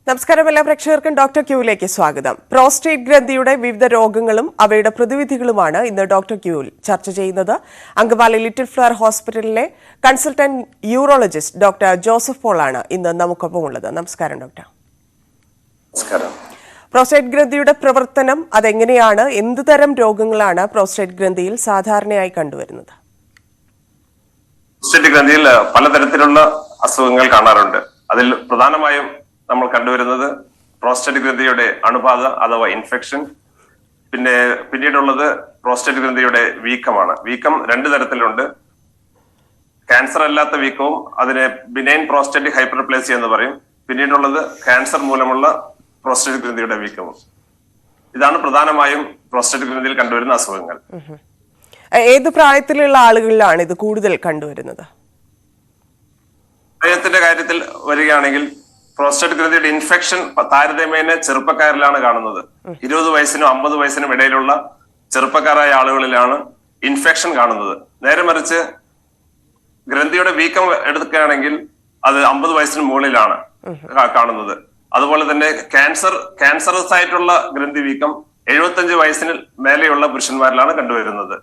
നമസ്കാരം എല്ലാ പ്രേക്ഷകർക്കും ഡോക്ടർ ക്യൂവിലേക്ക് സ്വാഗതം. പ്രോസ്റ്റേറ്റ് ഗ്രന്ഥിയുടെ വിവിധ രോഗങ്ങളും അവയുടെ പ്രതിവിധികളുമാണ് ഇന്ന് ഡോക്ടർ ക്യൂവിൽ ചർച്ച ചെയ്യുന്നത്. അങ്കമാലി ലിറ്റിൽ ഫ്ലവർ ഹോസ്പിറ്റലിലെ consultant urologist doctor Joseph Paul ആണ് ഇന്ന് നമുക്കൊപ്പം ഉള്ളത്. നമസ്കാരം ഡോക്ടർ. പ്രോസ്റ്റേറ്റ് ഗ്രന്ഥിയുടെ പ്രവർത്തനം അതെങ്ങനെയാണ്, എന്ത് തരം രോഗങ്ങളാണ് പ്രോസ്റ്റേറ്റ് ഗ്രന്ഥിയിൽ സാധാരണയായി കണ്ടുവരുന്നത്? പ്രോസ്റ്റേറ്റ് ഗ്രന്ഥിയിൽ പലതരത്തിലുള്ള അസുഖങ്ങൾ കാണാറുണ്ട്. അതിൽ പ്രധാനമായും നമ്മൾ കണ്ടുവരുന്നത് പ്രോസ്റ്റേറ്റ് ഗ്രന്ഥിയുടെ അണുബാധ അഥവാ ഇൻഫെക്ഷൻ, പിന്നീടുള്ളത് പ്രോസ്റ്റേറ്റ് ഗ്രന്ഥിയുടെ വീക്കമാണ്. വീക്കം രണ്ടു തരത്തിലുണ്ട്. ക്യാൻസർ അല്ലാത്ത വീക്കവും അതിനെ ബിനൈൻ പ്രോസ്റ്റേറ്റിക് ഹൈപ്പർപ്ലേസിയ എന്ന് പറയും. പിന്നീടുള്ളത് ക്യാൻസർ മൂലമുള്ള പ്രോസ്റ്റേറ്റ് ഗ്രന്ഥിയുടെ വീക്കവും. ഇതാണ് പ്രധാനമായും പ്രോസ്റ്റേറ്റ് ഗ്രന്ഥിയിൽ കണ്ടുവരുന്ന അസുഖങ്ങൾ. ഏത് പ്രായത്തിലുള്ള ആളുകളിലാണ് ഇത് കൂടുതൽ കണ്ടുവരുന്നത്? പ്രായത്തിന്റെ കാര്യത്തിൽ വരികയാണെങ്കിൽ പ്രോസ്റ്റേറ്റ് ഗ്രന്ഥിയുടെ ഇൻഫെക്ഷൻ താരതമ്യേന ചെറുപ്പക്കാരിലാണ് കാണുന്നത്. 20 വയസ്സിനും 50 വയസ്സിനും ഇടയിലുള്ള ചെറുപ്പക്കാരായ ആളുകളിലാണ് ഇൻഫെക്ഷൻ കാണുന്നത്. നേരെ മറിച്ച് ഗ്രന്ഥിയുടെ വീക്കം എടുക്കുകയാണെങ്കിൽ അത് 50 വയസ്സിന് മുകളിലാണ് കാണുന്നത്. അതുപോലെ തന്നെ ക്യാൻസറസ് ആയിട്ടുള്ള ഗ്രന്ഥി വീക്കം 75 വയസ്സിന് മേലെയുള്ള പുരുഷന്മാരിലാണ് കണ്ടുവരുന്നത്.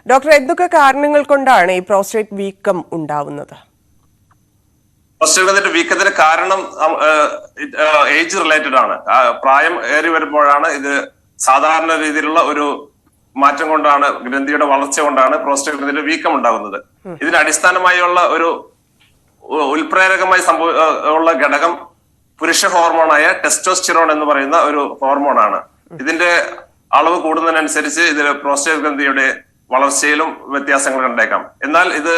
ഡോക്ടർ, എന്തൊക്കെ കാരണങ്ങൾ കൊണ്ടാണ് ഈ പ്രോസ്റ്റേറ്റ് വീക്കം ഉണ്ടാവുന്നത്? പ്രോസ്റ്റേറ്റ് ഗ്രന്ഥിയുടെ വീക്കത്തിന് കാരണം ഏജ് റിലേറ്റഡ് ആണ്. പ്രായം ഏറി വരുമ്പോഴാണ് ഇത് സാധാരണ രീതിയിലുള്ള ഒരു മാറ്റം കൊണ്ടാണ്, ഗ്രന്ഥിയുടെ വളർച്ച കൊണ്ടാണ് പ്രോസ്റ്റേറ്റ് ഗ്രന്ഥിയുടെ വീക്കം ഉണ്ടാകുന്നത്. ഇതിന് അടിസ്ഥാനമായുള്ള ഒരു ഉൽപ്രേരകമായി ഉള്ള ഘടകം പുരുഷ ഹോർമോണായ ടെസ്റ്റോസ്റ്റിറോൺ എന്ന് പറയുന്ന ഒരു ഹോർമോണാണ്. ഇതിന്റെ അളവ് കൂടുന്നതിനനുസരിച്ച് ഇതിൽ പ്രോസ്റ്റേറ്റ് ഗ്രന്ഥിയുടെ വളർച്ചയിലും വ്യത്യാസങ്ങൾ കണ്ടേക്കാം. എന്നാൽ ഇത്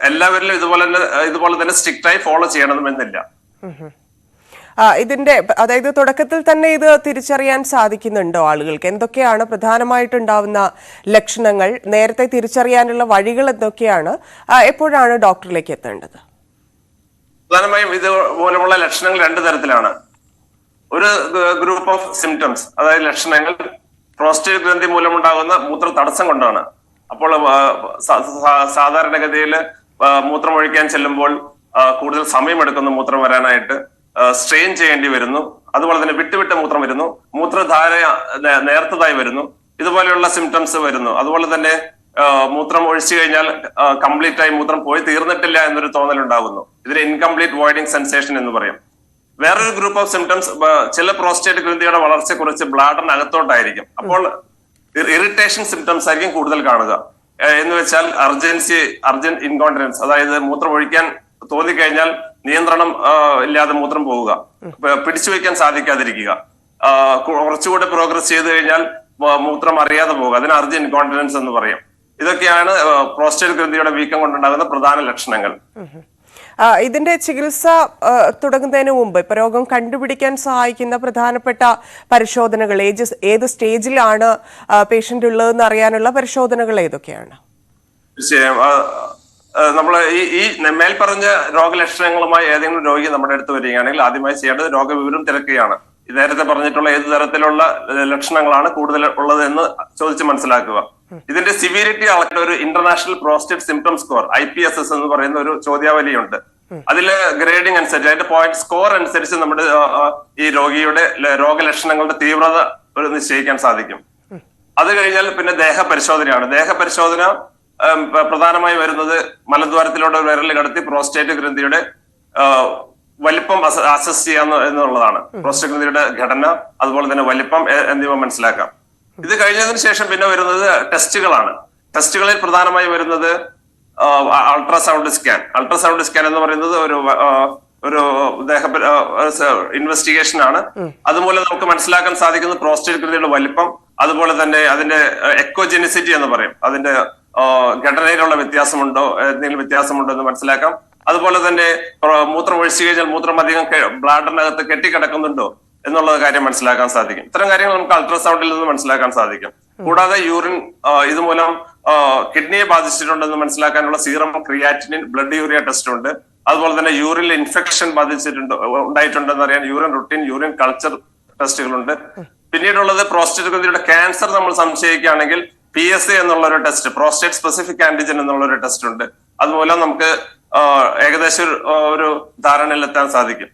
എല്ലാവരിലും ഇതുപോലെ തന്നെ സ്ട്രിക്റ്റായി ഫോളോ ചെയ്യണമെന്നില്ല. ഇതിന്റെ അതായത് തുടക്കത്തിൽ തന്നെ ഇത് തിരിച്ചറിയാൻ സാധിക്കുന്നുണ്ടോ ആളുകൾക്ക്? എന്തൊക്കെയാണ് പ്രധാനമായിട്ടുണ്ടാവുന്ന ലക്ഷണങ്ങൾ? നേരത്തെ തിരിച്ചറിയാനുള്ള വഴികൾ എന്തൊക്കെയാണ്? എപ്പോഴാണ് ഡോക്ടറിലേക്ക് എത്തേണ്ടത്? പ്രധാനമായും ഇത് മൂലമുള്ള ലക്ഷണങ്ങൾ രണ്ടു തരത്തിലാണ്. ഒരു ഗ്രൂപ്പ് ഓഫ് സിംറ്റംസ്, അതായത് ലക്ഷണങ്ങൾ പ്രോസ്റ്റേറ്റ് ഗ്രന്ഥി മൂലമുണ്ടാകുന്ന മൂത്ര തടസ്സം കൊണ്ടാണ്. അപ്പോൾ സാധാരണഗതിയിൽ മൂത്രം ഒഴിക്കാൻ ചെല്ലുമ്പോൾ കൂടുതൽ സമയമെടുക്കുന്നു മൂത്രം വരാനായിട്ട്, സ്ട്രെയിൻ ചെയ്യേണ്ടി വരുന്നു. അതുപോലെ തന്നെ വിട്ടുവിട്ട മൂത്രം വരുന്നു, മൂത്രധാര നേർത്തതായി വരുന്നു, ഇതുപോലെയുള്ള സിംറ്റംസ് വരുന്നു. അതുപോലെ തന്നെ മൂത്രം ഒഴിച്ചു കഴിഞ്ഞാൽ കംപ്ലീറ്റ് ആയി മൂത്രം പോയി തീർന്നിട്ടില്ല എന്നൊരു തോന്നലുണ്ടാകുന്നു. ഇതിന് ഇൻകംപ്ലീറ്റ് വോയിഡിങ് സെൻസേഷൻ എന്ന് പറയും. വേറൊരു ഗ്രൂപ്പ് ഓഫ് സിംറ്റംസ്, ചില പ്രോസ്റ്റേറ്റ് ഗ്രന്ഥിയുടെ വളർച്ചയെ കുറിച്ച് ബ്ലാഡറിനകത്തോട്ടായിരിക്കും. അപ്പോൾ ഇറിറ്റേഷൻ സിംറ്റംസ് ആയിരിക്കും കൂടുതൽ കാണുക. എന്ന് വെച്ചാൽ അർജന്റ് ഇൻകോണ്ടിനൻസ്, അതായത് മൂത്രം ഒഴിക്കാൻ തോന്നിക്കഴിഞ്ഞാൽ നിയന്ത്രണം ഇല്ലാതെ മൂത്രം പോവുക, പിടിച്ചു വയ്ക്കാൻ സാധിക്കാതിരിക്കുക, കുറച്ചുകൂടെ പ്രോഗ്രസ് ചെയ്ത് കഴിഞ്ഞാൽ മൂത്രം അറിയാതെ പോവുക, അതിന് അർജന്റ് ഇൻകോണ്ടിനൻസ് എന്ന് പറയും. ഇതൊക്കെയാണ് പ്രോസ്റ്റേറ്റ് ഗ്രന്ഥിയുടെ വീക്കം കൊണ്ടുണ്ടാകുന്ന പ്രധാന ലക്ഷണങ്ങൾ. ഇതിന്റെ ചികിത്സ തുടങ്ങുന്നതിന് മുമ്പ് ഇപ്പൊ രോഗം കണ്ടുപിടിക്കാൻ സഹായിക്കുന്ന പ്രധാനപ്പെട്ട പരിശോധനകൾ, ഏത് സ്റ്റേജിലാണ് പേഷ്യന്റ് ഉള്ളതെന്ന് അറിയാനുള്ള പരിശോധനകൾ ഏതൊക്കെയാണ്? തീർച്ചയായും നമ്മൾ ഈ മേൽപ്പറഞ്ഞ രോഗലക്ഷണങ്ങളുമായി ഏതെങ്കിലും രോഗി നമ്മുടെ അടുത്ത് വരികയാണെങ്കിൽ ആദ്യമായി ചെയ്യേണ്ടത് രോഗവിവരം തിരക്കുകയാണ്. നേരത്തെ പറഞ്ഞിട്ടുള്ള ഏത് തരത്തിലുള്ള ലക്ഷണങ്ങളാണ് കൂടുതൽ ഉള്ളത് എന്ന് ചോദിച്ച് മനസ്സിലാക്കുക. ഇതിന്റെ സിവിയറിറ്റി അളക്കുന്ന ഒരു international prostate symptom score IPSS എന്ന് പറയുന്ന ഒരു ചോദ്യാവലിയുണ്ട്. അതില് ഗ്രേഡിംഗ് അനുസരിച്ച്, അതിന്റെ പോയിന്റ് സ്കോർ അനുസരിച്ച് നമ്മുടെ ഈ രോഗിയുടെ രോഗലക്ഷണങ്ങളുടെ തീവ്രത നിശ്ചയിക്കാൻ സാധിക്കും. അത് കഴിഞ്ഞാൽ പിന്നെ ദേഹപരിശോധനയാണ്. ദേഹപരിശോധന പ്രധാനമായി വരുന്നത് മലദ്വാരത്തിലൂടെ വിരൽ കടത്തി പ്രോസ്റ്റേറ്റ് ഗ്രന്ഥിയുടെ വലിപ്പം അസസ് ചെയ്യാന്ന് എന്നുള്ളതാണ്. പ്രോസ്റ്റേറ്റ് ഗ്രന്ഥിയുടെ ഘടന, അതുപോലെ തന്നെ വലിപ്പം എന്നിവ മനസ്സിലാക്കാം. ഇത് കഴിഞ്ഞതിന് ശേഷം പിന്നെ വരുന്നത് ടെസ്റ്റുകളാണ്. ടെസ്റ്റുകളിൽ പ്രധാനമായി വരുന്നത് അൾട്രാസൗണ്ട് സ്കാൻ. അൾട്രാസൗണ്ട് സ്കാൻ എന്ന് പറയുന്നത് ഒരു ദേഹ ഇൻവെസ്റ്റിഗേഷൻ ആണ്. അതുപോലെ നമുക്ക് മനസ്സിലാക്കാൻ സാധിക്കുന്നത് പ്രോസ്റ്റേറ്റ് ഗ്രന്ഥിയുടെ വലിപ്പം, അതുപോലെ തന്നെ അതിന്റെ എക്കോജെനിസിറ്റി എന്ന് പറയും, അതിന്റെ ഘടനയിലുള്ള വ്യത്യാസമുണ്ടോ, എന്തെങ്കിലും വ്യത്യാസമുണ്ടോ എന്ന് മനസ്സിലാക്കാം. അതുപോലെ തന്നെ മൂത്രം ഒഴിച്ചു കഴിഞ്ഞാൽ മൂത്രം അധികം ബ്ലാഡറിനകത്ത് കെട്ടിക്കിടക്കുന്നുണ്ടോ എന്നുള്ള കാര്യം മനസ്സിലാക്കാൻ സാധിക്കും. ഇത്തരം കാര്യങ്ങൾ നമുക്ക് അൾട്രാസൗണ്ടിൽ നിന്ന് മനസ്സിലാക്കാൻ സാധിക്കും. കൂടാതെ യൂറിൻ ഇതുമൂലം കിഡ്നിയെ ബാധിച്ചിട്ടുണ്ടെന്ന് മനസ്സിലാക്കാനുള്ള serum creatinine, blood urea test ഉണ്ട്. അതുപോലെ തന്നെ യൂറിനിൽ ഇൻഫെക്ഷൻ ഉണ്ടായിട്ടുണ്ടെന്ന് അറിയാൻ യൂറിൻ റുട്ടീൻ, യൂറിൻ കൾച്ചർ ടെസ്റ്റുകളുണ്ട്. പിന്നീടുള്ളത് പ്രോസ്റ്റേറ്റ് ഗ്രന്ഥിയുടെ ക്യാൻസർ നമ്മൾ സംശയിക്കുകയാണെങ്കിൽ PSA എന്നുള്ള ഒരു ടെസ്റ്റ്, പ്രോസ്റ്റേറ്റ് സ്പെസിഫിക് ആന്റിജൻ എന്നുള്ള ഒരു ടെസ്റ്റ് ഉണ്ട്. അതുമൂലം നമുക്ക് ഏകദേശം ഒരു ധാരണയിലെത്താൻ സാധിക്കും.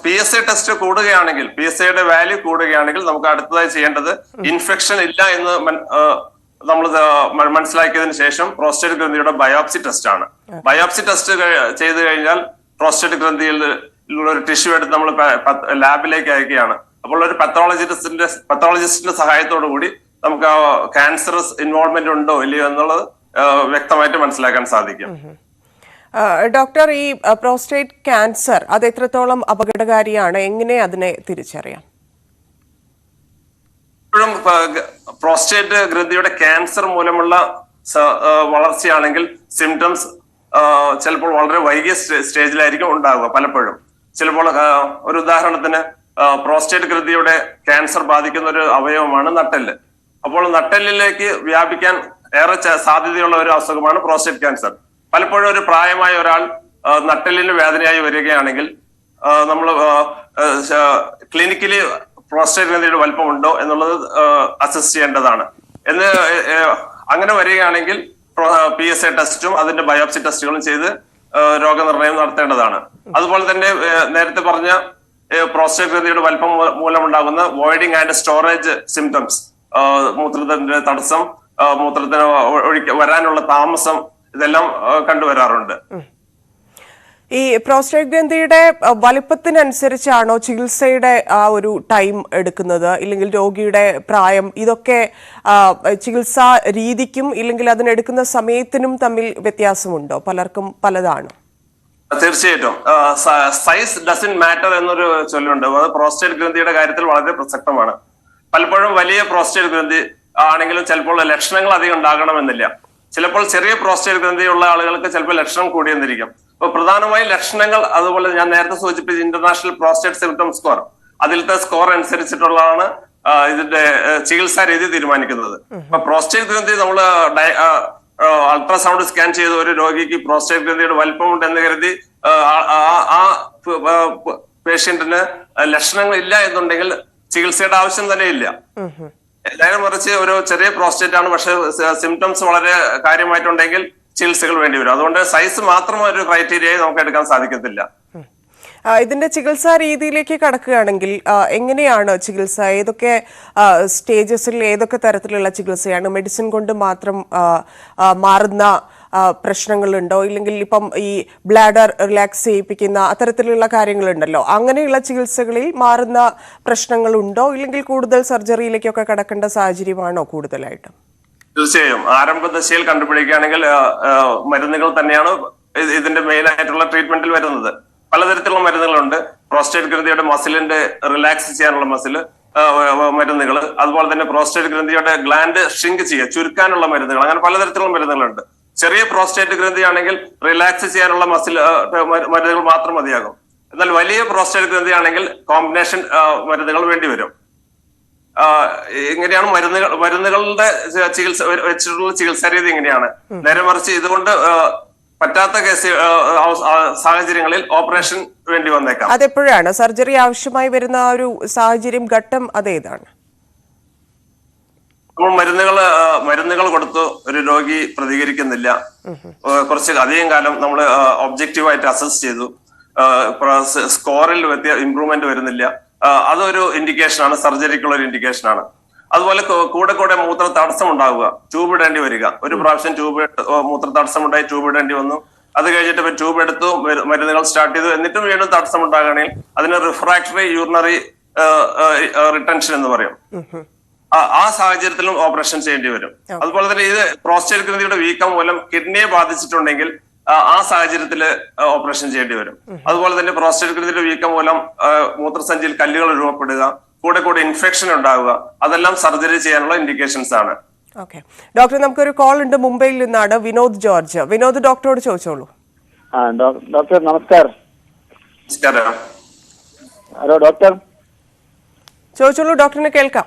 PSA ടെസ്റ്റ് കൂടുകയാണെങ്കിൽ, PSAയുടെ വാല്യൂ കൂടുകയാണെങ്കിൽ നമുക്ക് അടുത്തതായി ചെയ്യേണ്ടത് ഇൻഫെക്ഷൻ ഇല്ല എന്ന് നമ്മൾ മനസ്സിലാക്കിയതിനു ശേഷം പ്രോസ്റ്റേറ്റ് ഗ്രന്ഥിയുടെ ബയോപ്സി ടെസ്റ്റ് ആണ്. ബയോപ്സി ടെസ്റ്റ് ചെയ്ത് കഴിഞ്ഞാൽ പ്രോസ്റ്റേറ്റ് ഗ്രന്ഥിയിൽ ഒരു ടിഷ്യൂ എടുത്ത് നമ്മൾ ലാബിലേക്ക് അയക്കുകയാണ്. അപ്പോൾ ഒരു പത്തോളജിസ്റ്റിന്റെ സഹായത്തോടു കൂടി നമുക്ക് ക്യാൻസറസ് ഇൻവോൾവ്മെന്റ് ഉണ്ടോ ഇല്ലയോ എന്നുള്ളത് വ്യക്തമായിട്ട് മനസ്സിലാക്കാൻ സാധിക്കും. ഡോക്ടർ, ഈ പ്രോസ്റ്റേറ്റ് ക്യാൻസർ അത് എത്രത്തോളം അപകടകാരിയാണ്, എങ്ങനെ അതിനെ തിരിച്ചറിയാം? ഇപ്പോഴും പ്രോസ്റ്റേറ്റ് ഗ്രന്ഥിയുടെ ക്യാൻസർ മൂലമുള്ള വളർച്ചയാണെങ്കിൽ സിംറ്റംസ് ചിലപ്പോൾ വളരെ വൈകിയ സ്റ്റേജിലായിരിക്കും ഉണ്ടാവുക. പലപ്പോഴും ചിലപ്പോൾ ഒരു ഉദാഹരണത്തിന് പ്രോസ്റ്റേറ്റ് ഗ്രന്ഥിയുടെ ക്യാൻസർ ബാധിക്കുന്ന ഒരു അവയവമാണ് നട്ടെല്ല്. അപ്പോൾ നട്ടെല്ലിലേക്ക് വ്യാപിക്കാൻ ഏറെ സാധ്യതയുള്ള ഒരു അസുഖമാണ് പ്രോസ്റ്റേറ്റ് ക്യാൻസർ. പലപ്പോഴും ഒരു പ്രായമായ ഒരാൾ നട്ടെല്ലിന് വേദനയായി വരികയാണെങ്കിൽ നമ്മൾ ക്ലിനിക്കലി പ്രോസ്റ്റേറ്റ് ഗ്രന്ഥിയുടെ വലിപ്പമുണ്ടോ എന്നുള്ളത് അസസ് ചെയ്യേണ്ടതാണ്. അങ്ങനെ വരികയാണെങ്കിൽ PSA ടെസ്റ്റും അതിന്റെ ബയോപ്സി ടെസ്റ്റുകളും ചെയ്ത് രോഗനിർണയം നടത്തേണ്ടതാണ്. അതുപോലെ തന്നെ നേരത്തെ പറഞ്ഞ പ്രോസ്റ്റേറ്റ് ഗ്രന്ഥിയുടെ വലിപ്പം മൂലമുണ്ടാകുന്ന വോയിഡിങ് ആൻഡ് സ്റ്റോറേജ് സിംറ്റംസ്, മൂത്രത്തിന്റെ തടസ്സം, മൂത്രത്തിന് വരാനുള്ള താമസം, ഇതെല്ലാം കണ്ടുവരാറുണ്ട്. ഈ പ്രോസ്റ്റേറ്റ് ഗ്രന്ഥിയുടെ വലിപ്പത്തിനനുസരിച്ചാണോ ചികിത്സയുടെ ആ ഒരു ടൈം എടുക്കുന്നത്, ഇല്ലെങ്കിൽ രോഗിയുടെ പ്രായം, ഇതൊക്കെ ചികിത്സാ രീതിക്കും ഇല്ലെങ്കിൽ അതിനെടുക്കുന്ന സമയത്തിനും തമ്മിൽ വ്യത്യാസമുണ്ടോ? പലർക്കും പലതാണ്. തീർച്ചയായിട്ടും സൈസ് ഡസൻ മാറ്റർ എന്നൊരു ചൊല്ലുണ്ട്. അത് പ്രോസ്റ്റേറ്റ് ഗ്രന്ഥിയുടെ കാര്യത്തിൽ വളരെ പ്രസക്തമാണ്. പലപ്പോഴും വലിയ പ്രോസ്റ്റേറ്റ് ഗ്രന്ഥി ആണെങ്കിലും ചിലപ്പോൾ ലക്ഷണങ്ങൾ അധികം ഉണ്ടാകണമെന്നില്ല. ചിലപ്പോൾ ചെറിയ പ്രോസ്റ്റേറ്റ് ഗ്രന്ഥിയുള്ള ആളുകൾക്ക് ചിലപ്പോൾ ലക്ഷണം കൂടിയെന്നിരിക്കും. അപ്പൊ പ്രധാനമായും ലക്ഷണങ്ങൾ, അതുപോലെ ഞാൻ നേരത്തെ സൂചിപ്പിച്ച ഇന്റർനാഷണൽ പ്രോസ്റ്റേറ്റ് സിംപ്റ്റം സ്കോർ, അതിലത്തെ സ്കോർ അനുസരിച്ചിട്ടുള്ളതാണ് ഇതിന്റെ ചികിത്സാ രീതി തീരുമാനിക്കുന്നത്. അപ്പൊ പ്രോസ്റ്റേറ്റ് ഗ്രന്ഥി നമ്മൾ അൾട്രാസൗണ്ട് സ്കാൻ ചെയ്ത ഒരു രോഗിക്ക് പ്രോസ്റ്റേറ്റ് ഗ്രന്ഥിയുടെ വലിപ്പമുണ്ട് എന്ന് കരുതി ആ പേഷ്യന്റിന് ലക്ഷണങ്ങൾ ഇല്ല എന്നുണ്ടെങ്കിൽ ചികിത്സയുടെ ആവശ്യം തന്നെ ഇല്ല. നേരെ മറിച്ച് ഒരു ചെറിയ പ്രോസ്റ്റേറ്റ് ആണ്, പക്ഷെ സിംറ്റംസ് വളരെ കാര്യമായിട്ടുണ്ടെങ്കിൽ ചികിത്സകൾ വേണ്ടി വരും. അതുകൊണ്ട് സൈസ് മാത്രം ഒരു ക്രൈറ്റീരിയയായി നമുക്ക് എടുക്കാൻ സാധിക്കത്തില്ല. ഇതിന്റെ ചികിത്സാ രീതിയിലേക്ക് കടക്കുകയാണെങ്കിൽ എങ്ങനെയാണ് ചികിത്സ? ഏതൊക്കെ സ്റ്റേജസിൽ ഏതൊക്കെ തരത്തിലുള്ള ചികിത്സയാണ്? മെഡിസിൻ കൊണ്ട് മാത്രം മാറുന്ന പ്രശ്നങ്ങളുണ്ടോ, ഇല്ലെങ്കിൽ ഇപ്പം ഈ ബ്ലാഡർ റിലാക്സ് ചെയ്യിപ്പിക്കുന്ന അത്തരത്തിലുള്ള കാര്യങ്ങളുണ്ടല്ലോ, അങ്ങനെയുള്ള ചികിത്സകളിൽ മാറുന്ന പ്രശ്നങ്ങളുണ്ടോ, ഇല്ലെങ്കിൽ കൂടുതൽ സർജറിയിലേക്കൊക്കെ കടക്കേണ്ട സാഹചര്യമാണോ കൂടുതലായിട്ടും? തീർച്ചയായും ആരംഭദശയിൽ കണ്ടുപിടിക്കുകയാണെങ്കിൽ മരുന്നുകൾ തന്നെയാണ് ഇതിന്റെ മെയിൻ ആയിട്ടുള്ള ട്രീറ്റ്മെന്റിൽ വരുന്നത്. പലതരത്തിലുള്ള മരുന്നുകളുണ്ട്. പ്രോസ്റ്റേറ്റ് ഗ്രന്ഥിയുടെ മസിലിന്റെ റിലാക്സ് ചെയ്യാനുള്ള മരുന്നുകൾ, അതുപോലെ തന്നെ പ്രോസ്റ്റേറ്റ് ഗ്രന്ഥിയുടെ ഗ്ലാൻഡ് ഷ്രിങ്ക് ചെയ്യുക, ചുരുക്കാനുള്ള മരുന്നുകൾ, അങ്ങനെ പലതരത്തിലുള്ള മരുന്നുകളുണ്ട്. ചെറിയ പ്രോസ്റ്റേറ്റ് ഗ്രന്ഥി ആണെങ്കിൽ റിലാക്സ് ചെയ്യാനുള്ള മരുന്നുകൾ മാത്രം മതിയാകും. എന്നാൽ വലിയ പ്രോസ്റ്റേറ്റ് ഗ്രന്ഥി ആണെങ്കിൽ കോമ്പിനേഷൻ മരുന്നുകൾ വേണ്ടി വരും. ഇങ്ങനെയാണ് മരുന്നുകളുടെ ചികിത്സ വെച്ചിട്ടുള്ള ചികിത്സാ രീതി ഇങ്ങനെയാണ്. നേരെ മറിച്ച് ഇതുകൊണ്ട് പറ്റാത്ത കേസ് സാഹചര്യങ്ങളിൽ ഓപ്പറേഷൻ വേണ്ടി വന്നേക്കാം. അതെപ്പോഴാണ് സർജറി ആവശ്യമായി വരുന്ന ഒരു സാഹചര്യം, ഘട്ടം അതേതാണ്? നമ്മൾ മരുന്നുകൾ കൊടുത്തു ഒരു രോഗി പ്രതികരിക്കുന്നില്ല, കുറച്ച് അധികം കാലം നമ്മൾ ഒബ്ജക്റ്റീവായിട്ട് അസസ് ചെയ്തു, സ്കോറിൽ ഇംപ്രൂവ്മെന്റ് വരുന്നില്ല, അതൊരു ഇൻഡിക്കേഷനാണ്, സർജറിക്കുള്ള ഒരു ഇൻഡിക്കേഷനാണ്. അതുപോലെ കൂടെ മൂത്ര തടസ്സം ഉണ്ടാവുക, ട്യൂബ് ഇടേണ്ടി വരിക. ഒരു പ്രാവശ്യം മൂത്ര തടസ്സം ഉണ്ടായി ട്യൂബ് ഇടേണ്ടി വന്നു. അത് കഴിഞ്ഞിട്ട് ട്യൂബ് എടുത്തു, മരുന്നുകൾ സ്റ്റാർട്ട് ചെയ്തു, എന്നിട്ടും വീണ്ടും തടസ്സം ഉണ്ടാകുകയാണെങ്കിൽ അതിന് റിഫ്രാക്ടറി യൂറിനറി റിട്ടൻഷൻ എന്ന് പറയും. ആ സാഹചര്യത്തിലും ഓപ്പറേഷൻ ചെയ്യേണ്ടി വരും. അതുപോലെ തന്നെ ഇത് പ്രോസ്റ്റേറ്റ് ഗ്രന്ഥിയുടെ വീക്കം മൂലം കിഡ്നിയെ ബാധിച്ചിട്ടുണ്ടെങ്കിൽ ആ സാഹചര്യത്തിൽ ഓപ്പറേഷൻ ചെയ്യേണ്ടി വരും. അതുപോലെ തന്നെ പ്രോസ്റ്റേറ്റ് ഗ്രന്ഥിയുടെ വീക്കം മൂലം മൂത്രസഞ്ചിയിൽ കല്ലുകൾ രൂപപ്പെടുക, കൂടെ ഇൻഫെക്ഷൻ ഉണ്ടാവുക, അതെല്ലാം സർജറി ചെയ്യാനുള്ള ഇൻഡിക്കേഷൻസ് ആണ്. ഓക്കെ ഡോക്ടർ, നമുക്കൊരു കോൾ ഉണ്ട് മുംബൈയിൽ നിന്നാണ്. വിനോദ് ജോർജ്. വിനോദ് ഡോക്ടറോട് ചോദിച്ചോളൂ. ഡോക്ടർ നമസ്കാരം. നമസ്കാരം. Hello doctor. ചോദിച്ചോളൂ, ഡോക്ടറിനെ കേൾക്കാം.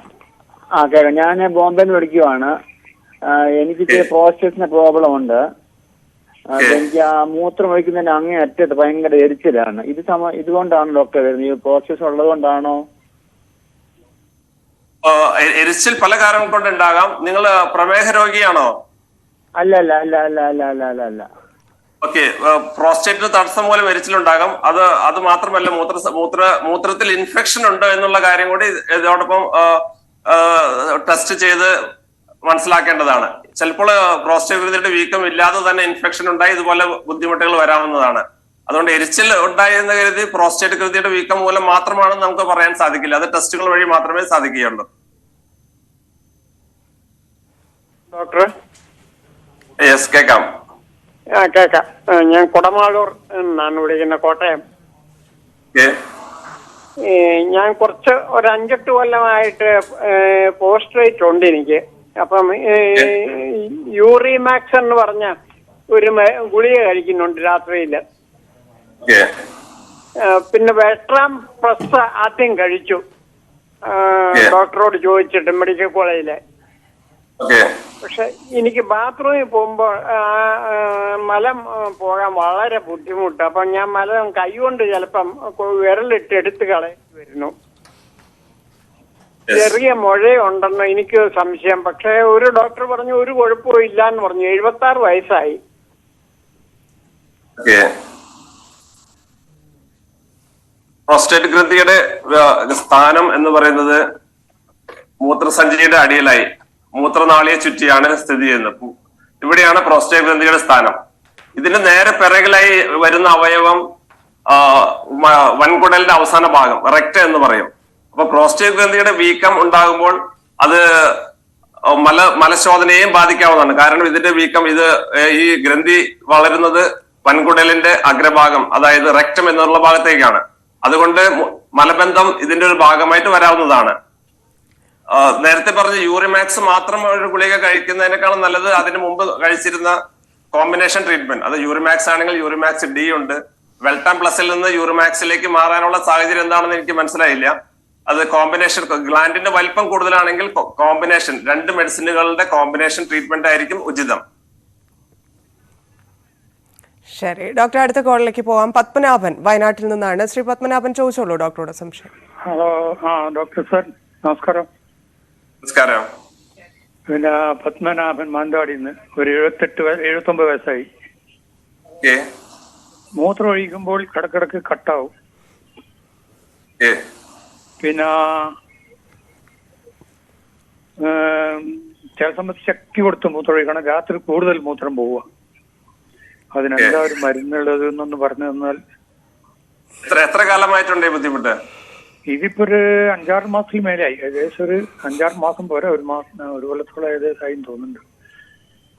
കേൾക്കാം. ഞാൻ ബോംബെയിൽ നിന്ന് വിളിക്കുവാണ്. എനിക്ക് പ്രോസ്റ്റേറ്റിന്റെ പ്രോബ്ലം ഉണ്ട്. എനിക്ക് ആ മൂത്രം ഒഴിക്കുന്നതിന്റെ അങ്ങേ അറ്റത്ത് ഭയങ്കര എരിച്ചിലാണ്. ഇതുകൊണ്ടാണ് ഡോക്ടർ വരുന്നത്? ഈ പ്രോസ്റ്റേറ്റ് ഉള്ളത് കൊണ്ടാണോ? എരിച്ചിൽ പല കാരണം കൊണ്ടുണ്ടാകാം. നിങ്ങൾ പ്രമേഹ രോഗിയാണോ? അല്ല. ഓക്കെ, പ്രോസ്റ്റേറ്റിന് തടസ്സം മൂലം എരിച്ചിലുണ്ടാകാം. അത് മാത്രമല്ല, മൂത്രത്തിൽ ഇൻഫെക്ഷൻ ഉണ്ട് എന്നുള്ള കാര്യം കൂടി ഇതോടൊപ്പം ടെസ്റ്റ് ചെയ്ത് മനസ്സിലാക്കേണ്ടതാണ്. ചിലപ്പോൾ പ്രോസ്റ്റേറ്റ് ഗ്രന്ഥിയുടെ വീക്കം ഇല്ലാതെ തന്നെ ഇൻഫെക്ഷൻ ഉണ്ടായി ഇതുപോലെ ബുദ്ധിമുട്ടുകൾ വരാവുന്നതാണ്. അതുകൊണ്ട് എരിച്ചിൽ ഉണ്ടായി എന്ന് കരുതി പ്രോസ്റ്റേറ്റ് ഗ്രന്ഥിയുടെ വീക്കം മൂലം മാത്രമാണെന്ന് നമുക്ക് പറയാൻ സാധിക്കില്ല. അത് ടെസ്റ്റുകൾ വഴി മാത്രമേ സാധിക്കുകയുള്ളൂ. ഡോക്ടർ, യെസ്, കേൾക്കാം. കേക്കാം. ഞാൻ കുടമാളൂർ എന്നാണ് വിളിക്കുന്നത്, കോട്ടയം. ഞാൻ ഒരു 5-8 കൊല്ലമായിട്ട് പോസ്ട്രേറ്റ് ഉണ്ട് എനിക്ക്. അപ്പം യൂറിമാക്സ് എന്ന് പറഞ്ഞ ഒരു ഗുളിക കഴിക്കുന്നുണ്ട് രാത്രിയിൽ. പിന്നെ വെട്രാം പ്ലസ് ആദ്യം കഴിച്ചു, ഡോക്ടറോട് ചോദിച്ചിട്ട് മെഡിക്കൽ കോളേജിലെ. പക്ഷെ എനിക്ക് ബാത്റൂമിൽ പോകുമ്പോ മലം പോകാൻ വളരെ ബുദ്ധിമുട്ട്. അപ്പൊ ഞാൻ മലം കൈകൊണ്ട് ചിലപ്പം വിരലിട്ട് എടുത്ത് കളയേണ്ടി വരുന്നു. ചെറിയ മുഴയുണ്ടെന്ന് എനിക്ക് സംശയം. പക്ഷെ ഒരു ഡോക്ടർ പറഞ്ഞു ഒരു കുഴപ്പവും ഇല്ല എന്ന് പറഞ്ഞു. 76 വയസ്സായി. പ്രോസ്റ്റേറ്റ് ഗ്രന്ഥിയുടെ സ്ഥാനം എന്ന് പറയുന്നത് മൂത്രസഞ്ചിയുടെ അടിയിലായി മൂത്രനാളിയെ ചുറ്റിയാണ് സ്ഥിതി ചെയ്യുന്നത്. ഇവിടെയാണ് പ്രോസ്റ്റേറ്റ് ഗ്രന്ഥിയുടെ സ്ഥാനം. ഇതിന് നേരെ പിറകിലായി വരുന്ന അവയവം വൻകുടലിന്റെ അവസാന ഭാഗം, റെക്ടം എന്ന് പറയും. അപ്പൊ പ്രോസ്റ്റേറ്റ് ഗ്രന്ഥിയുടെ വീക്കം ഉണ്ടാകുമ്പോൾ അത് മലശോധനയെയും ബാധിക്കാവുന്നതാണ്. കാരണം ഇതിന്റെ വീക്കം, ഈ ഗ്രന്ഥി വളരുന്നത് വൻകുടലിന്റെ അഗ്രഭാഗം, അതായത് റെക്ടം എന്നുള്ള ഭാഗത്തേക്കാണ്. അതുകൊണ്ട് മലബന്ധം ഇതിന്റെ ഒരു ഭാഗമായിട്ട് വരാവുന്നതാണ്. നേരത്തെ പറഞ്ഞ യൂറിമാക്സ് മാത്രം ഒരു ഗുളിക കഴിക്കുന്നതിനേക്കാളും നല്ലത് അതിന് മുമ്പ് കഴിച്ചിരുന്ന കോമ്പിനേഷൻ ട്രീറ്റ്മെന്റ്. അത് യൂറിമാക്സ് ആണെങ്കിൽ യൂറിമാക്സ് ഡി ഉണ്ട്. വെൽട്ടാം പ്ലസിൽ നിന്ന് യൂറിമാക്സിലേക്ക് മാറാനുള്ള സാഹചര്യം എന്താണെന്ന് എനിക്ക് മനസ്സിലായില്ല. അത് കോമ്പിനേഷൻ, ഗ്ലാൻഡിന്റെ വലിപ്പം കൂടുതലാണെങ്കിൽ കോമ്പിനേഷൻ, 2 മെഡിസിനുകളുടെ കോമ്പിനേഷൻ ട്രീറ്റ്മെന്റ് ആയിരിക്കും ഉചിതം. ശരി ഡോക്ടർ, അടുത്ത കോളിലേക്ക് പോവാം. പത്മനാഭൻ വയനാട്ടിൽ നിന്നാണ്. ശ്രീ പത്മനാഭൻ, ചോദിച്ചോളൂ ഡോക്ടറോട് സംശയം. ഹലോ, ഡോക്ടർ സാർ നമസ്കാരം. നമസ്കാരം. പിന്നെ പത്മനാഭൻ മാനന്തവാടിന്ന്. ഒരു 79 വയസ്സായി. മൂത്രം ഒഴിക്കുമ്പോൾ കിടക്കിടക്ക് കട്ടാവും. പിന്നെ ചില സമയത്ത് ശക്തി കൊടുത്ത് മൂത്രം ഒഴിക്കണം. രാത്രി കൂടുതൽ മൂത്രം പോവുക. അതിനെന്താ ഒരു മരുന്നുള്ളത് എന്നൊന്ന് പറഞ്ഞു തന്നാൽ. എത്ര കാലമായിട്ടുണ്ട് ഈ ബുദ്ധിമുട്ട്? ഇതിപ്പോ ഒരു 5-6 മാസത്തിൽ മേലെയായി. ഏകദേശം ഒരു 5-6 മാസം പോരാ, ഒരു കൊല്ലത്തോളം ഏകദേശമായി തോന്നുന്നുണ്ട്.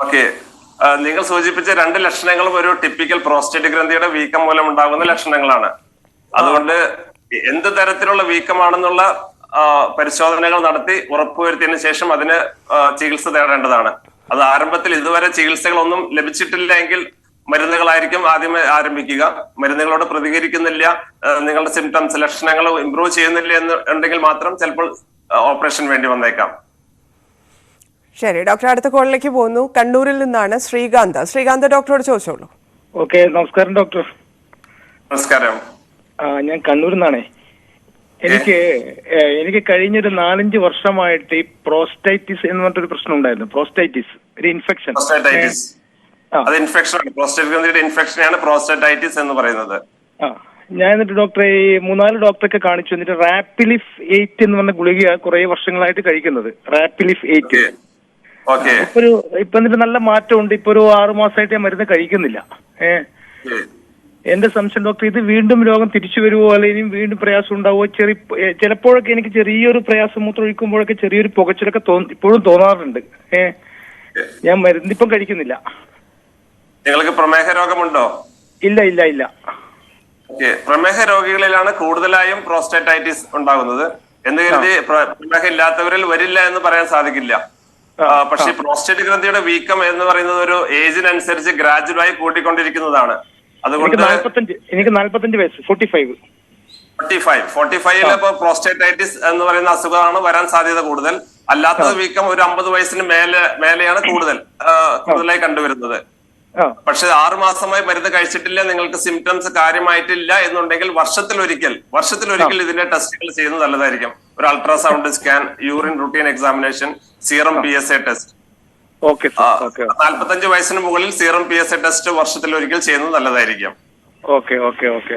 ഓക്കെ, നിങ്ങൾ സൂചിപ്പിച്ച 2 ലക്ഷണങ്ങളും ഒരു ടിപ്പിക്കൽ പ്രോസ്റ്റേറ്റ് ഗ്രന്ഥിയുടെ വീക്കം മൂലം ഉണ്ടാകുന്ന ലക്ഷണങ്ങളാണ്. അതുകൊണ്ട് എന്ത് തരത്തിലുള്ള വീക്കമാണെന്നുള്ള പരിശോധനകൾ നടത്തി ഉറപ്പുവരുത്തിയതിനു ശേഷം അതിന് ചികിത്സ തേടേണ്ടതാണ്. അത് ആരംഭത്തിൽ ഇതുവരെ ചികിത്സകളൊന്നും ലഭിച്ചിട്ടില്ല എങ്കിൽ മരുന്നുകളായിരിക്കും ആദ്യമേ ആരംഭിക്കുക. മരുന്നുകളോട് പ്രതികരിക്കുന്നില്ല, നിങ്ങളുടെ സിംറ്റംസ്, ലക്ഷണങ്ങൾ ഇംപ്രൂവ് ചെയ്യുന്നില്ല എന്നുണ്ടെങ്കിൽ മാത്രം ചിലപ്പോൾ ഓപ്പറേഷൻ വേണ്ടി വന്നേക്കാം. ശരി ഡോക്ടർ, അടുത്ത കോളിലേക്ക് പോകുന്നു. കണ്ണൂരിൽ നിന്നാണ് ശ്രീകാന്ത് ഡോക്ടറോട് ചോദിച്ചോളൂ. ഓക്കെ, നമസ്കാരം ഡോക്ടർ. നമസ്കാരം. ഞാൻ കണ്ണൂരിൽ നിന്നാണേ. എനിക്ക് കഴിഞ്ഞൊരു 4-5 വർഷമായിട്ട് ഈ പ്രോസ്റ്റൈറ്റിസ് എന്ന് പറഞ്ഞൊരു പ്രശ്നം ഉണ്ടായിരുന്നു. പ്രോസ്റ്റൈറ്റിസ് ഒരു ഇൻഫെക്ഷൻ. അത് ഇൻഫെക്ഷൻ ആണ്, പ്രോസ്റ്റേറ്റ് ഗ്രന്ഥിയുടെ ഇൻഫെക്ഷനാണ് പ്രോസ്റ്റൈറ്റിസ് എന്ന് പറയുന്നത്. ഞാൻ എന്നിട്ട് ഡോക്ടറെ 3-4 ഡോക്ടറൊക്കെ കാണിച്ചു. എന്നിട്ട് റാപ്പിലിഫ് 8 എന്ന് പറഞ്ഞ ഗുളിക കുറെ വർഷങ്ങളായിട്ട് കഴിക്കുന്നത്. റാപ്പിലിഫ് 8 ഇപ്പൊ എന്നിട്ട് നല്ല മാറ്റമുണ്ട്. ഇപ്പൊ ഒരു 6 മാസമായിട്ട് ഞാൻ മരുന്ന് കഴിക്കുന്നില്ല. എന്റെ സംശയം ഡോക്ടർ, ഇത് വീണ്ടും രോഗം തിരിച്ചു വരുമോ, അല്ലെങ്കിൽ വീണ്ടും പ്രയാസം ഉണ്ടാവുമോ? ചിലപ്പോഴൊക്കെ എനിക്ക് ചെറിയൊരു പ്രയാസം, മൂത്രം ഒഴിക്കുമ്പോഴൊക്കെ ചെറിയൊരു പുകച്ചിലൊക്കെ ഇപ്പോഴും തോന്നാറുണ്ട്. ഞാൻ മരുന്നിപ്പം കഴിക്കുന്നില്ല. നിങ്ങൾക്ക് പ്രമേഹ രോഗമുണ്ടോ? ഇല്ല. പ്രമേഹ രോഗികളിലാണ് കൂടുതലായും പ്രോസ്റ്റേറ്റൈറ്റിസ് ഉണ്ടാകുന്നത്. എന്ന് കരുതി പ്രമേഹം ഇല്ലാത്തവരിൽ വരില്ല എന്ന് പറയാൻ സാധിക്കില്ല. പക്ഷെ പ്രോസ്റ്റേറ്റ് ഗ്രന്ഥിയുടെ വീക്കം എന്ന് പറയുന്നത് ഒരു ഏജിനനുസരിച്ച് ഗ്രാജുവലായി കൂട്ടിക്കൊണ്ടിരിക്കുന്നതാണ്. അതുകൊണ്ട് എനിക്ക് 45 വയസ്സ്, 45 ഇപ്പൊ പ്രോസ്റ്റേറ്റൈറ്റിസ് എന്ന് പറയുന്ന അസുഖമാണ് വരാൻ സാധ്യത കൂടുതൽ. അല്ലാത്തത് വീക്കം ഒരു 50 വയസ്സിന് മേലെയാണ് കൂടുതലായി കണ്ടുവരുന്നത്. പക്ഷെ 6 മാസമായി മരുന്ന് കഴിച്ചിട്ടില്ല, നിങ്ങൾക്ക് സിംറ്റംസ് കാര്യമായിട്ടില്ല എന്നുണ്ടെങ്കിൽ വർഷത്തിലൊരിക്കൽ ഇതിന്റെ ടെസ്റ്റുകൾ ചെയ്യുന്നത് നല്ലതായിരിക്കും. ഒരു ultrasound scan, urine routine examination, serum PSA test. Okay sir. Okay 45 വയസ്സിന് മുകളിൽ സീറം PSA ടെസ്റ്റ് വർഷത്തിൽ ഒരിക്കൽ ചെയ്യുന്നത് നല്ലതായിരിക്കും. Okay okay okay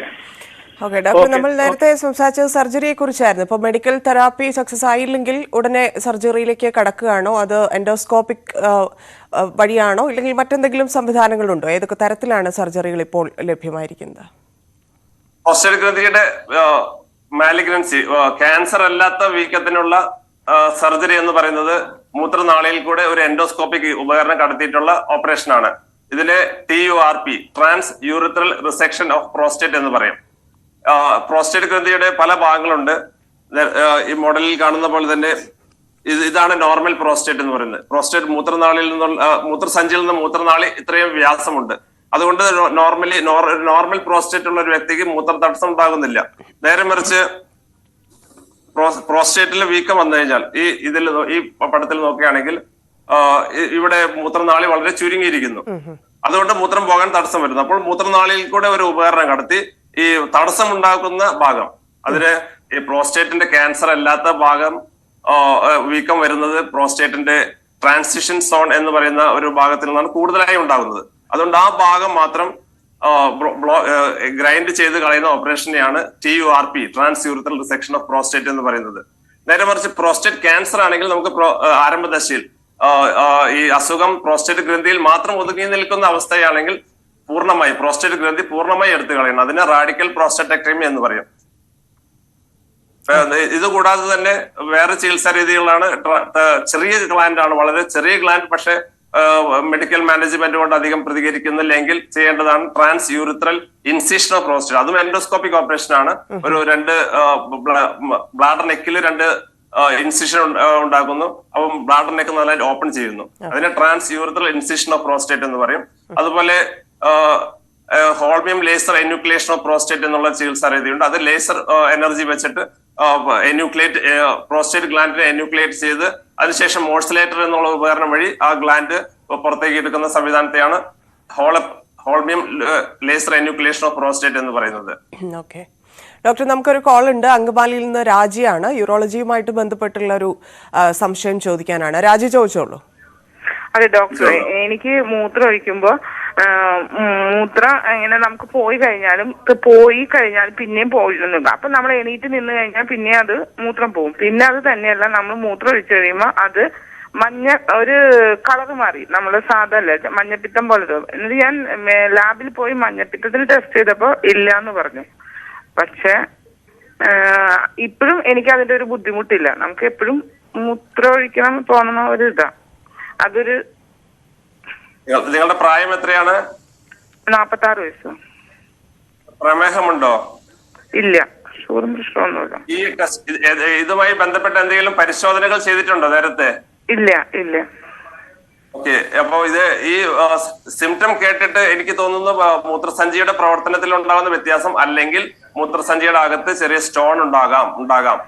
okay doctor, നമ്മൾ നേരത്തെ സംസാരിച്ചത് സർജറിയെ കുറിച്ചായിരുന്നു. ഇപ്പോൾ മെഡിക്കൽ തെറാപ്പി സക്സസ് ആയില്ലെങ്കിൽ ഉടനെ സർജറിയിലേക്ക് കടക്കുകയാണോ, അത് എൻഡോസ്കോപ്പിക് വഴിയാണോ, ഇല്ലെങ്കിൽ മറ്റെന്തെങ്കിലും സംവിധാനങ്ങളുണ്ടോ? ഏതൊക്കെ തരത്തിലാണ് സർജറികൾ ഇപ്പോൾ ലഭ്യമായിരിക്കുന്നത്? പ്രോസ്റ്റേറ്റ് ഗ്രന്ഥിയുടെ മാലിഗ്നൻസി, ക്യാൻസർ അല്ലാത്ത വീക്കത്തിനുള്ള സർജറി എന്ന് പറയുന്നത് മൂത്രനാളിയിൽ കൂടെ ഒരു എൻഡോസ്കോപ്പിക് ഉപകരണം കടത്തിയിട്ടുള്ള ഓപ്പറേഷനാണ്. ഇതിന് TURP, transurethral resection of prostate എന്ന് പറയും. പ്രോസ്റ്റേറ്റ് ഗ്രന്ഥിയുടെ പല ഭാഗങ്ങളുണ്ട്. ഈ മോഡലിൽ കാണുന്ന പോലെ തന്നെ ഇതാണ് നോർമൽ പ്രോസ്റ്റേറ്റ് എന്ന് പറയുന്നത്. പ്രോസ്റ്റേറ്റ് മൂത്രനാളിയിൽ നിന്നുള്ള മൂത്രസഞ്ചിയിൽ നിന്ന് മൂത്രനാളി ഇത്രയും വ്യാസമുണ്ട്. അതുകൊണ്ട് നോർമൽ പ്രോസ്റ്റേറ്റ് ഉള്ള ഒരു വ്യക്തിക്ക് മൂത്രതടസ്സം ഉണ്ടാകുന്നില്ല. നേരെ മറിച്ച് പ്രോസ്റ്റേറ്റിൽ വീക്കം വന്നു കഴിഞ്ഞാൽ ഈ പടത്തിൽ നോക്കുകയാണെങ്കിൽ ഇവിടെ മൂത്രനാളി വളരെ ചുരുങ്ങിയിരിക്കുന്നു. അതുകൊണ്ട് മൂത്രം പോകാൻ തടസ്സം വരുന്നു. അപ്പോൾ മൂത്രനാളിയിൽ കൂടെ ഒരു ഉപകരണം കടത്തി ഈ തടസ്സം ഉണ്ടാക്കുന്ന ഭാഗം, അതിന് ഈ പ്രോസ്റ്റേറ്റിന്റെ ക്യാൻസർ അല്ലാത്ത ഭാഗം വീക്കം വരുന്നത് പ്രോസ്റ്റേറ്റിന്റെ ട്രാൻസിഷൻ സോൺ എന്ന് പറയുന്ന ഒരു ഭാഗത്തിൽ നിന്നാണ് കൂടുതലായി ഉണ്ടാകുന്നത്. അതുകൊണ്ട് ആ ഭാഗം മാത്രം ഗ്രൈൻഡ് ചെയ്ത് കളയുന്ന ഓപ്പറേഷനെയാണ് TURP, transurethral resection of prostate എന്ന് പറയുന്നത്. നേരെ മറിച്ച് പ്രോസ്റ്റേറ്റ് ക്യാൻസർ ആണെങ്കിൽ നമുക്ക് ആരംഭദശയിൽ ഈ അസുഖം പ്രോസ്റ്റേറ്റ് ഗ്രന്ഥിയിൽ മാത്രം ഒതുങ്ങി നിൽക്കുന്ന അവസ്ഥയാണെങ്കിൽ പ്രോസ്റ്റേറ്റ് ഗ്രന്ഥി പൂർണ്ണമായി എടുത്തു കളയണം. അതിനെ റാഡിക്കൽ പ്രോസ്റ്റേറ്റക്ടമി എന്ന് പറയും. ഇത് കൂടാതെ തന്നെ വേറെ ചികിത്സാ രീതികളാണ്. ചെറിയ ഗ്ലാൻഡ് ആണ്, വളരെ ചെറിയ ഗ്ലാൻഡ്, പക്ഷെ മെഡിക്കൽ മാനേജ്മെന്റ് കൊണ്ട് അധികം പ്രതികരിക്കുന്നില്ലെങ്കിൽ ചെയ്യേണ്ടതാണ് transurethral incision of prostate. അതും എൻഡോസ്കോപ്പിക് ഓപ്പറേഷൻ ആണ്. ഒരു 2 ബ്ലാഡർ നെക്കിൽ 2 ഇൻസിഷൻ ഉണ്ടാക്കുന്നു. അപ്പം ബ്ലാഡർ നെക്ക് നന്നായിട്ട് ഓപ്പൺ ചെയ്യുന്നു. അതിനെ transurethral incision of prostate എന്ന് പറയും. അതുപോലെ holmium laser enucleation of prostate എന്നുള്ള ചികിത്സാ രീതിയുണ്ട്. അത് ലേസർ എനർജി വെച്ചിട്ട് പ്രോസ്റ്റേറ്റ് ഗ്ലാൻഡിനെ എന്യൂക്ലിയേറ്റ് ചെയ്ത് അതിനുശേഷം മോഡ്സിലേറ്റർ എന്നുള്ള ഉപകരണം വഴി ആ ഗ്ലാൻഡ് പുറത്തേക്ക് എടുക്കുന്ന സംവിധാനത്തെയാണ് holmium laser enucleation of prostate എന്ന് പറയുന്നത്. ഓക്കെ ഡോക്ടർ, നമുക്കൊരു കോൾ ഉണ്ട്. അങ്കമാലിയിൽ നിന്ന് രാജിയാണ്. യൂറോളജിയുമായിട്ട് ബന്ധപ്പെട്ടുള്ള ഒരു സംശയം ചോദിക്കാനാണ്. രാജി, ചോദിച്ചോളൂ. അതെ ഡോക്ടർ, എനിക്ക് മൂത്രം ഒഴിക്കുമ്പോ മൂത്രം ഇങ്ങനെ നമുക്ക് പോയി കഴിഞ്ഞാലും പിന്നെയും പോയിരുന്നില്ല. അപ്പൊ നമ്മൾ എണീറ്റ് നിന്ന് കഴിഞ്ഞാൽ പിന്നെ അത് മൂത്രം പോകും. പിന്നെ അത് തന്നെയല്ല, നമ്മൾ മൂത്രം ഒഴിച്ചു കഴിയുമ്പോ അത് മഞ്ഞ ഒരു കളർ മാറി, നമ്മള് സാധാരണ മഞ്ഞപ്പിത്തം പോലെ തോന്നും. എന്നിട്ട് ഞാൻ ലാബിൽ പോയി മഞ്ഞപ്പിത്തത്തിന് ടെസ്റ്റ് ചെയ്തപ്പോ ഇല്ല എന്ന് പറഞ്ഞു. പക്ഷെ ഇപ്പോഴും എനിക്ക് അതിന്റെ ഒരു ബുദ്ധിമുട്ടില്ല. നമുക്ക് എപ്പോഴും മൂത്രം ഒഴിക്കണം തോന്നുന്ന ഒരു ഇതാ. അതൊരു നിങ്ങളുടെ പ്രായം എത്രയാണ്? 46 വയസ്സ്. പ്രമേഹമുണ്ടോ? ഇല്ല, ഷുഗറും പ്രശ്നമൊന്നുമില്ല. ഈ ഇതുമായി ബന്ധപ്പെട്ട എന്തെങ്കിലും പരിശോധനകൾ ചെയ്തിട്ടുണ്ടോ നേരത്തെ? ഇല്ല ഇല്ല. ഓക്കെ, അപ്പൊ ഈ സിംറ്റം കേട്ടിട്ട് എനിക്ക് തോന്നുന്നു മൂത്രസഞ്ചിയുടെ പ്രവർത്തനത്തിൽ ഉണ്ടാകുന്ന വ്യത്യാസം, അല്ലെങ്കിൽ മൂത്രസഞ്ചിയുടെ അകത്ത് ചെറിയ സ്റ്റോൺ ഉണ്ടാകാം.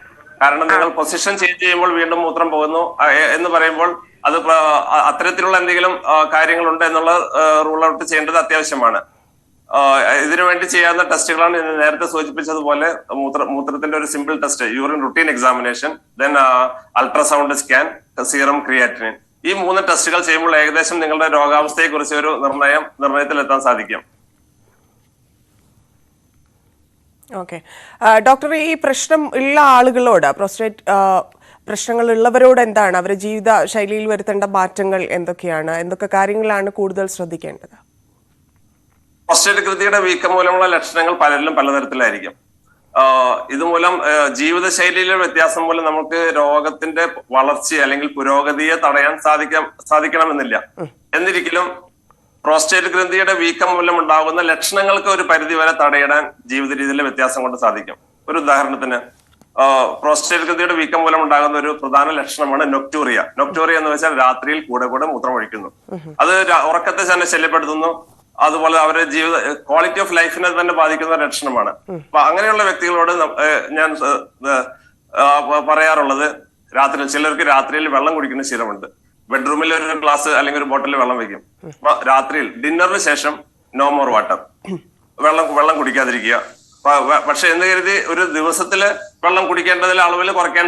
കാരണം നിങ്ങൾ പൊസിഷൻ ചേഞ്ച് ചെയ്യുമ്പോൾ വീണ്ടും മൂത്രം പോകുന്നു എന്ന് പറയുമ്പോൾ അത് അത്തരത്തിലുള്ള എന്തെങ്കിലും കാര്യങ്ങളുണ്ട് എന്നുള്ള റൂൾ ഔട്ട് ചെയ്യേണ്ടത് അത്യാവശ്യമാണ്. ഇതിനുവേണ്ടി ചെയ്യാവുന്ന ടെസ്റ്റുകളാണ് നേരത്തെ സൂചിപ്പിച്ചതുപോലെ മൂത്രത്തിന്റെ ഒരു simple test, urine routine examination, then ultrasound scan, serum creatinine. ഈ 3 ടെസ്റ്റുകൾ ചെയ്യുമ്പോൾ ഏകദേശം നിങ്ങളുടെ രോഗാവസ്ഥയെ കുറിച്ച് ഒരു നിർണയത്തിലെത്താൻ സാധിക്കും. ഓക്കെ ഡോക്ടർ, ഈ പ്രശ്നം ഉള്ള ആളുകളോട്, പ്രോസ്റ്റേറ്റ് പ്രശ്നങ്ങളുള്ളവരോട് എന്താണ് അവരുടെ ജീവിത ശൈലിയിൽ വരുത്തേണ്ട മാറ്റങ്ങൾ എന്തൊക്കെയാണ്? എന്തൊക്കെ കാര്യങ്ങളാണ് കൂടുതൽ ശ്രദ്ധിക്കേണ്ടത്? പ്രോസ്റ്റേറ്റ് ഗ്രന്ഥിയുടെ വീക്കം മൂലമുള്ള ലക്ഷണങ്ങൾ പലരിലും പലതരത്തിലായിരിക്കും. ഇതുമൂലം ജീവിതശൈലിയിലെ വ്യത്യാസം മൂലം നമുക്ക് രോഗത്തിന്റെ വളർച്ച അല്ലെങ്കിൽ പുരോഗതിയെ തടയാൻ സാധിക്കണമെന്നില്ല. എന്നിരിക്കലും പ്രോസ്റ്റേറ്റ് ഗ്രന്ഥിയുടെ വീക്കം മൂലം ഉണ്ടാകുന്ന ലക്ഷണങ്ങൾക്ക് ഒരു പരിധിവരെ തടയിടാൻ ജീവിത രീതിയിലെ വ്യത്യാസം കൊണ്ട് സാധിക്കും. ഒരു ഉദാഹരണത്തിന്, പ്രോസ്റ്റേറ്റ് ഗ്രന്ഥിയുടെ വീക്കം മൂലം ഉണ്ടാകുന്ന ഒരു പ്രധാന ലക്ഷണമാണ് നൊക്ടൂറിയ. നൊക്ടൂറിയ എന്ന് വെച്ചാൽ രാത്രിയിൽ കൂടെ മൂത്രം ഒഴിക്കുന്നു. അത് ഉറക്കത്തെ തന്നെ ശല്യപ്പെടുത്തുന്നു. അതുപോലെ അവരുടെ ക്വാളിറ്റി ഓഫ് ലൈഫിനെ തന്നെ ബാധിക്കുന്ന ലക്ഷണമാണ്. അപ്പൊ അങ്ങനെയുള്ള വ്യക്തികളോട് ഞാൻ പറയാറുള്ളത്, ചിലർക്ക് രാത്രിയിൽ വെള്ളം കുടിക്കുന്ന ശീലമുണ്ട്. ബെഡ്റൂമിൽ ഒരു ഗ്ലാസ് അല്ലെങ്കിൽ ഒരു ബോട്ടിൽ വെള്ളം വെക്കും. രാത്രിയിൽ ഡിന്നറിന് ശേഷം നോ മോർ വാട്ടർ, വെള്ളം കുടിക്കാതിരിക്കുക. പക്ഷെ എന്ന് കരുതി ഒരു ദിവസത്തില് വെള്ളം കുടിക്കേണ്ടതിൽ അളവിൽ കുറയ്ക്കാൻ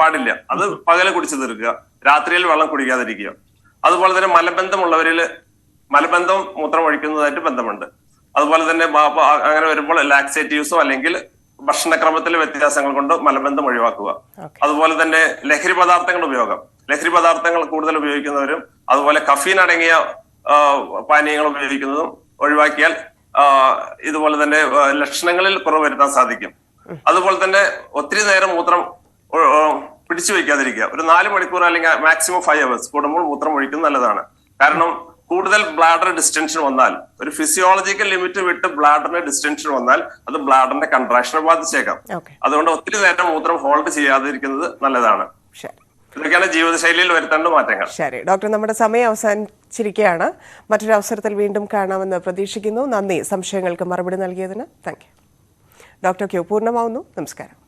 പാടില്ല. അത് പകല് കുടിച്ചു തീർക്കുക, രാത്രിയിൽ വെള്ളം കുടിക്കാതിരിക്കുക. അതുപോലെ തന്നെ മലബന്ധമുള്ളവരിൽ മലബന്ധം മൂത്രം ഒഴിക്കുന്നതായിട്ട് ബന്ധമുണ്ട്. അതുപോലെ തന്നെ അങ്ങനെ വരുമ്പോൾ ലാക്സേറ്റീവ്സോ അല്ലെങ്കിൽ ഭക്ഷണക്രമത്തിലെ വ്യത്യാസങ്ങൾ കൊണ്ട് മലബന്ധം ഒഴിവാക്കുക. അതുപോലെ തന്നെ ലഹരി പദാർത്ഥങ്ങൾ കൂടുതൽ ഉപയോഗിക്കുന്നവരും അതുപോലെ കഫീൻ അടങ്ങിയ പാനീയങ്ങൾ ഉപയോഗിക്കുന്നതും ഒഴിവാക്കിയാൽ ഇതുപോലെ തന്നെ ലക്ഷണങ്ങളിൽ കുറവ് വരുത്താൻ സാധിക്കും. അതുപോലെ തന്നെ ഒത്തിരി നേരം മൂത്രം പിടിച്ചു വയ്ക്കാതിരിക്കുക. ഒരു 4 മണിക്കൂർ അല്ലെങ്കിൽ മാക്സിമം 5 hours കൂടുമ്പോൾ മൂത്രം ഒഴിക്കുന്നത് നല്ലതാണ്. കാരണം കൂടുതൽ ബ്ലാഡർ ഡിസ്റ്റൻഷൻ വന്നാൽ, ഒരു ഫിസിയോളജിക്കൽ ലിമിറ്റ് വിട്ട് ബ്ലാഡറിന് ഡിസ്റ്റൻഷൻ വന്നാൽ അത് ബ്ലാഡറിന്റെ കൺട്രാക്ഷനെ ബാധിച്ചേക്കാം. അതുകൊണ്ട് ഒത്തിരി നേരം മൂത്രം ഹോൾഡ് ചെയ്യാതിരിക്കുന്നത് നല്ലതാണ്. ഇതൊക്കെയാണ് ജീവിതശൈലിയിൽ വരുത്തേണ്ട മാറ്റങ്ങൾ. ശരി ഡോക്ടർ, നമ്മുടെ സമയം അവസാനിച്ചിരിക്കുകയാണ്. മറ്റൊരു അവസരത്തിൽ വീണ്ടും കാണാമെന്ന് പ്രതീക്ഷിക്കുന്നു. നന്ദി സംശയങ്ങൾക്ക് മറുപടി നൽകിയതിന്. Thank you. ഡോക്ടർ ക്യൂ പൂർണ്ണമാവുന്നു. നമസ്കാരം.